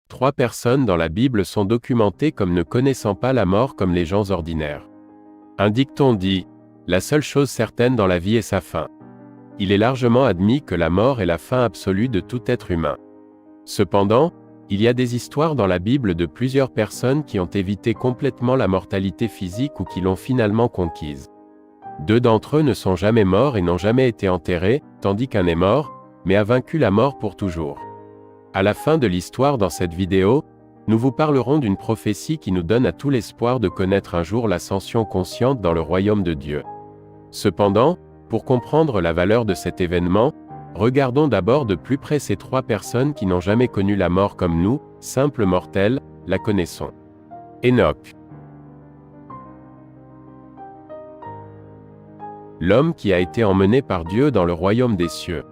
3 personnes dans la Bible sont documentées comme ne connaissant pas la mort comme les gens ordinaires. Un dicton dit « La seule chose certaine dans la vie est sa fin ». Il est largement admis que la mort est la fin absolue de tout être humain. Cependant, il y a des histoires dans la Bible de plusieurs personnes qui ont évité complètement la mortalité physique ou qui l'ont finalement conquise. 2 d'entre eux ne sont jamais morts et n'ont jamais été enterrés, tandis qu'un est mort, mais a vaincu la mort pour toujours. À la fin de l'histoire dans cette vidéo, nous vous parlerons d'une prophétie qui nous donne à tout l'espoir de connaître un jour l'ascension consciente dans le royaume de Dieu. Cependant, pour comprendre la valeur de cet événement, regardons d'abord de plus près ces 3 personnes qui n'ont jamais connu la mort comme nous, simples mortels, la connaissons. Enoch. L'homme qui a été emmené par Dieu dans le royaume des cieux.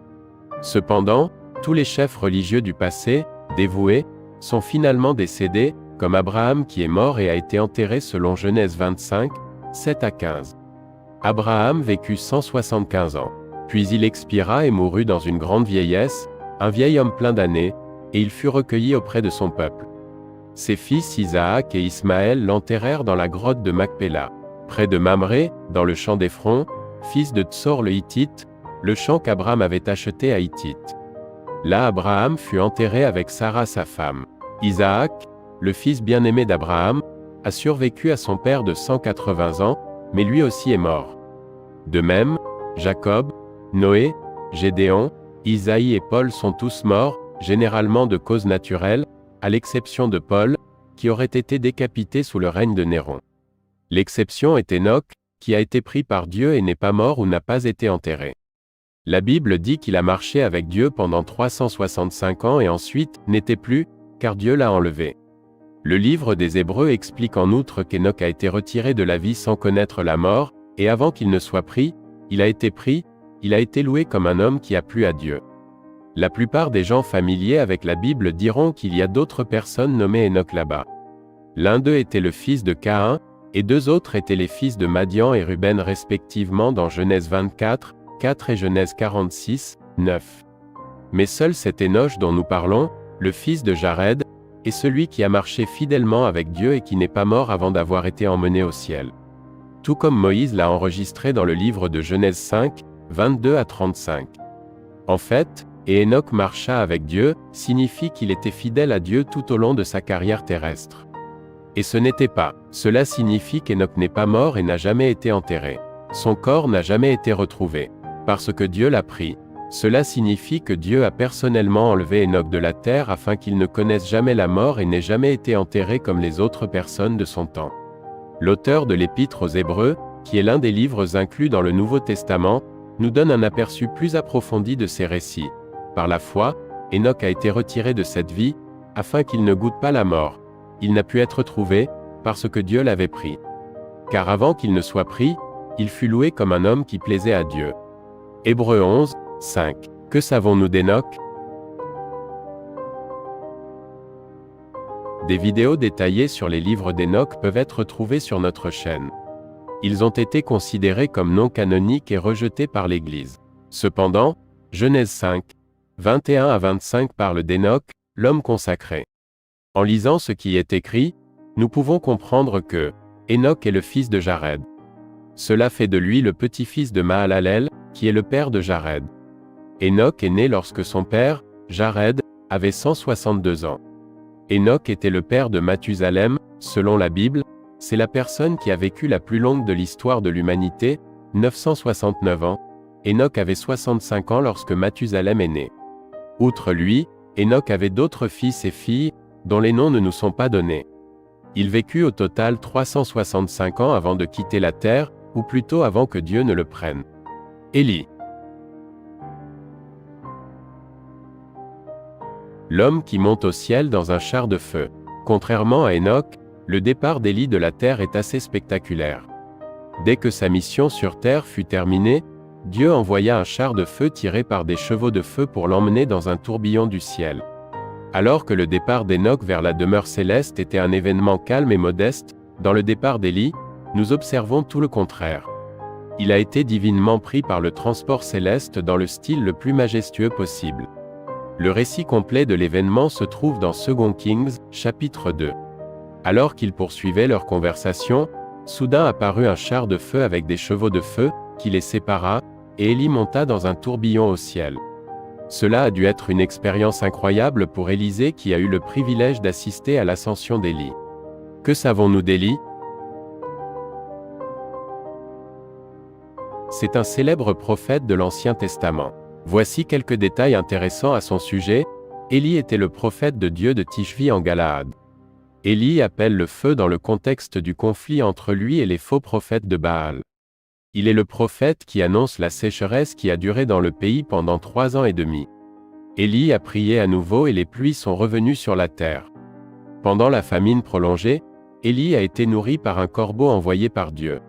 Cependant, tous les chefs religieux du passé, dévoués, sont finalement décédés, comme Abraham qui est mort et a été enterré selon Genèse 25, 7 à 15. Abraham vécut 175 ans. Puis il expira et mourut dans une grande vieillesse, un vieil homme plein d'années, et il fut recueilli auprès de son peuple. Ses fils Isaac et Ismaël l'enterrèrent dans la grotte de Macpéla, près de Mamré, dans le champ d'Éphron, fils de Tsor le Hittite, le champ qu'Abraham avait acheté à Hittite. Là Abraham fut enterré avec Sarah sa femme. Isaac, le fils bien-aimé d'Abraham, a survécu à son père de 180 ans, mais lui aussi est mort. De même, Jacob, Noé, Gédéon, Isaïe et Paul sont tous morts, généralement de cause naturelle, à l'exception de Paul, qui aurait été décapité sous le règne de Néron. L'exception est Enoch, qui a été pris par Dieu et n'est pas mort ou n'a pas été enterré. La Bible dit qu'il a marché avec Dieu pendant 365 ans et ensuite n'était plus, car Dieu l'a enlevé. Le livre des Hébreux explique en outre qu'Enoch a été retiré de la vie sans connaître la mort, et avant qu'il ne soit pris, il a été loué comme un homme qui a plu à Dieu. La plupart des gens familiers avec la Bible diront qu'il y a d'autres personnes nommées Enoch là-bas. L'un d'eux était le fils de Caïn, et 2 autres étaient les fils de Madian et Ruben respectivement dans Genèse 24, 4 et Genèse 46, 9. Mais seul cet Enoch dont nous parlons, le fils de Jared, est celui qui a marché fidèlement avec Dieu et qui n'est pas mort avant d'avoir été emmené au ciel. Tout comme Moïse l'a enregistré dans le livre de Genèse 5, 22 à 35. En fait, et Enoch marcha avec Dieu, signifie qu'il était fidèle à Dieu tout au long de sa carrière terrestre. Et ce n'était pas. Cela signifie qu'Enoch n'est pas mort et n'a jamais été enterré. Son corps n'a jamais été retrouvé. Parce que Dieu l'a pris. Cela signifie que Dieu a personnellement enlevé Enoch de la terre afin qu'il ne connaisse jamais la mort et n'ait jamais été enterré comme les autres personnes de son temps. L'auteur de l'Épître aux Hébreux, qui est l'un des livres inclus dans le Nouveau Testament, nous donne un aperçu plus approfondi de ces récits. Par la foi, Enoch a été retiré de cette vie, afin qu'il ne goûte pas la mort. Il n'a pu être trouvé, parce que Dieu l'avait pris. Car avant qu'il ne soit pris, il fut loué comme un homme qui plaisait à Dieu. Hébreux 11, 5. Que savons-nous d'Enoch? Des vidéos détaillées sur les livres d'Enoch peuvent être trouvées sur notre chaîne. Ils ont été considérés comme non canoniques et rejetés par l'Église. Cependant, Genèse 5, 21 à 25 parle d'Enoch, l'homme consacré. En lisant ce qui est écrit, nous pouvons comprendre que Enoch est le fils de Jared. Cela fait de lui le petit-fils de Mahalalel, qui est le père de Jared. Enoch est né lorsque son père, Jared, avait 162 ans. Enoch était le père de Mathusalem, selon la Bible, c'est la personne qui a vécu la plus longue de l'histoire de l'humanité, 969 ans. Enoch avait 65 ans lorsque Mathusalem est né. Outre lui, Enoch avait d'autres fils et filles, dont les noms ne nous sont pas donnés. Il vécut au total 365 ans avant de quitter la terre, ou plutôt avant que Dieu ne le prenne. Élie. L'homme qui monte au ciel dans un char de feu. Contrairement à Enoch, le départ d'Élie de la terre est assez spectaculaire. Dès que sa mission sur terre fut terminée, Dieu envoya un char de feu tiré par des chevaux de feu pour l'emmener dans un tourbillon du ciel. Alors que le départ d'Enoch vers la demeure céleste était un événement calme et modeste, dans le départ d'Élie, nous observons tout le contraire. Il a été divinement pris par le transport céleste dans le style le plus majestueux possible. Le récit complet de l'événement se trouve dans 2 Kings, chapitre 2. Alors qu'ils poursuivaient leur conversation, soudain apparut un char de feu avec des chevaux de feu, qui les sépara, et Élie monta dans un tourbillon au ciel. Cela a dû être une expérience incroyable pour Élisée qui a eu le privilège d'assister à l'ascension d'Élie. Que savons-nous d'Élie? C'est un célèbre prophète de l'Ancien Testament. Voici quelques détails intéressants à son sujet. Élie était le prophète de Dieu de Tishvi en Galaad. Élie appelle le feu dans le contexte du conflit entre lui et les faux prophètes de Baal. Il est le prophète qui annonce la sécheresse qui a duré dans le pays pendant 3 ans et demi. Élie a prié à nouveau et les pluies sont revenues sur la terre. Pendant la famine prolongée, Élie a été nourri par un corbeau envoyé par Dieu.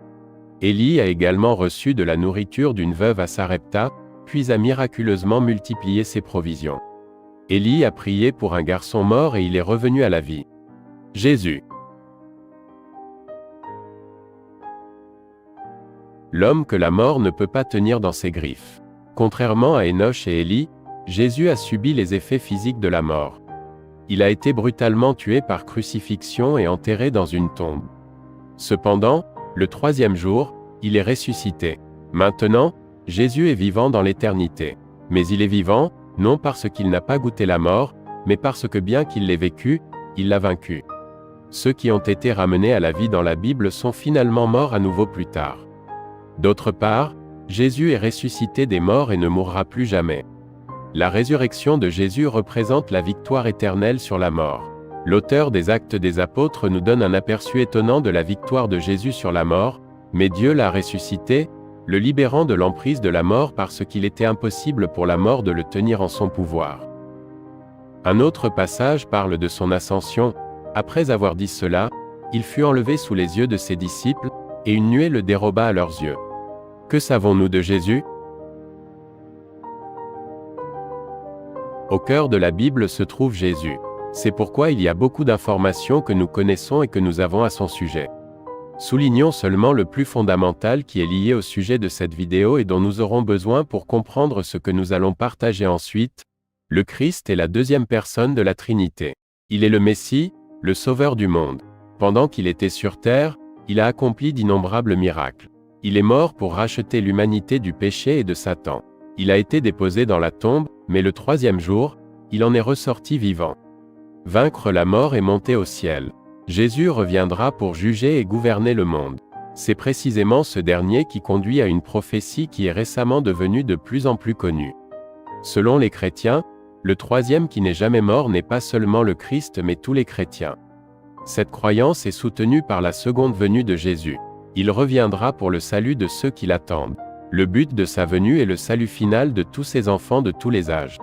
Élie a également reçu de la nourriture d'une veuve à Sarepta, puis a miraculeusement multiplié ses provisions. Élie a prié pour un garçon mort et il est revenu à la vie. Jésus. L'homme que la mort ne peut pas tenir dans ses griffes. Contrairement à Enoch et Élie, Jésus a subi les effets physiques de la mort. Il a été brutalement tué par crucifixion et enterré dans une tombe. Cependant, le 3e jour, il est ressuscité. Maintenant, Jésus est vivant dans l'éternité. Mais il est vivant, non parce qu'il n'a pas goûté la mort, mais parce que bien qu'il l'ait vécu, il l'a vaincu. Ceux qui ont été ramenés à la vie dans la Bible sont finalement morts à nouveau plus tard. D'autre part, Jésus est ressuscité des morts et ne mourra plus jamais. La résurrection de Jésus représente la victoire éternelle sur la mort. L'auteur des Actes des Apôtres nous donne un aperçu étonnant de la victoire de Jésus sur la mort, mais Dieu l'a ressuscité, le libérant de l'emprise de la mort parce qu'il était impossible pour la mort de le tenir en son pouvoir. Un autre passage parle de son ascension. Après avoir dit cela, il fut enlevé sous les yeux de ses disciples, et une nuée le déroba à leurs yeux. Que savons-nous de Jésus? Au cœur de la Bible se trouve Jésus. C'est pourquoi il y a beaucoup d'informations que nous connaissons et que nous avons à son sujet. Soulignons seulement le plus fondamental qui est lié au sujet de cette vidéo et dont nous aurons besoin pour comprendre ce que nous allons partager ensuite. Le Christ est la 2e personne de la Trinité. Il est le Messie, le Sauveur du monde. Pendant qu'il était sur terre, il a accompli d'innombrables miracles. Il est mort pour racheter l'humanité du péché et de Satan. Il a été déposé dans la tombe, mais le 3e jour, il en est ressorti vivant. Vaincre la mort et monter au ciel. Jésus reviendra pour juger et gouverner le monde. C'est précisément ce dernier qui conduit à une prophétie qui est récemment devenue de plus en plus connue. Selon les chrétiens, le 3e qui n'est jamais mort n'est pas seulement le Christ mais tous les chrétiens. Cette croyance est soutenue par la seconde venue de Jésus. Il reviendra pour le salut de ceux qui l'attendent. Le but de sa venue est le salut final de tous ses enfants de tous les âges.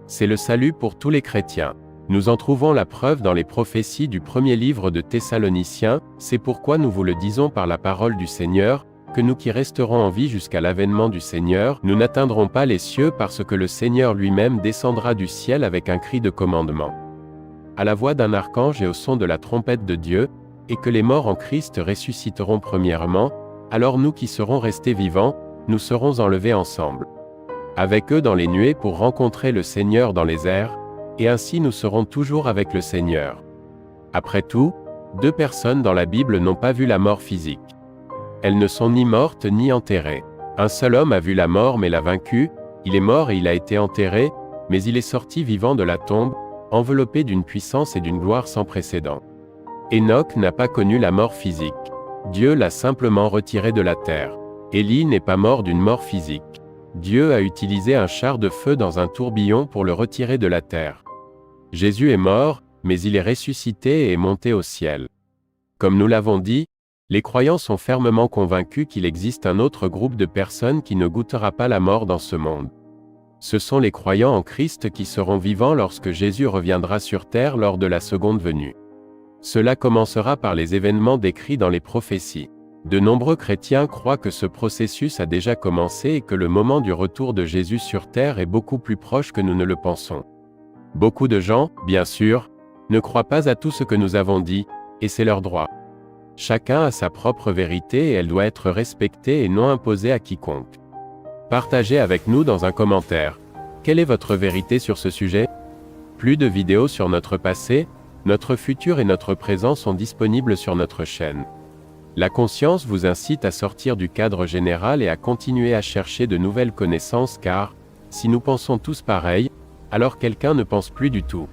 C'est le salut pour tous les chrétiens. Nous en trouvons la preuve dans les prophéties du premier livre de Thessaloniciens, c'est pourquoi nous vous le disons par la parole du Seigneur, que nous qui resterons en vie jusqu'à l'avènement du Seigneur, nous n'atteindrons pas les cieux parce que le Seigneur lui-même descendra du ciel avec un cri de commandement, à la voix d'un archange et au son de la trompette de Dieu, et que les morts en Christ ressusciteront premièrement, alors nous qui serons restés vivants, nous serons enlevés ensemble avec eux dans les nuées pour rencontrer le Seigneur dans les airs, et ainsi nous serons toujours avec le Seigneur. Après tout, 2 personnes dans la Bible n'ont pas vu la mort physique. Elles ne sont ni mortes ni enterrées. Un seul homme a vu la mort mais l'a vaincu, il est mort et il a été enterré, mais il est sorti vivant de la tombe, enveloppé d'une puissance et d'une gloire sans précédent. Enoch n'a pas connu la mort physique. Dieu l'a simplement retiré de la terre. Élie n'est pas mort d'une mort physique. Dieu a utilisé un char de feu dans un tourbillon pour le retirer de la terre. Jésus est mort, mais il est ressuscité et est monté au ciel. Comme nous l'avons dit, les croyants sont fermement convaincus qu'il existe un autre groupe de personnes qui ne goûtera pas la mort dans ce monde. Ce sont les croyants en Christ qui seront vivants lorsque Jésus reviendra sur terre lors de la seconde venue. Cela commencera par les événements décrits dans les prophéties. De nombreux chrétiens croient que ce processus a déjà commencé et que le moment du retour de Jésus sur terre est beaucoup plus proche que nous ne le pensons. Beaucoup de gens, bien sûr, ne croient pas à tout ce que nous avons dit, et c'est leur droit. Chacun a sa propre vérité et elle doit être respectée et non imposée à quiconque. Partagez avec nous dans un commentaire. quelle est votre vérité sur ce sujet? Plus de vidéos sur notre passé, notre futur et notre présent sont disponibles sur notre chaîne. La conscience vous incite à sortir du cadre général et à continuer à chercher de nouvelles connaissances car, si nous pensons tous pareil, alors quelqu'un ne pense plus du tout.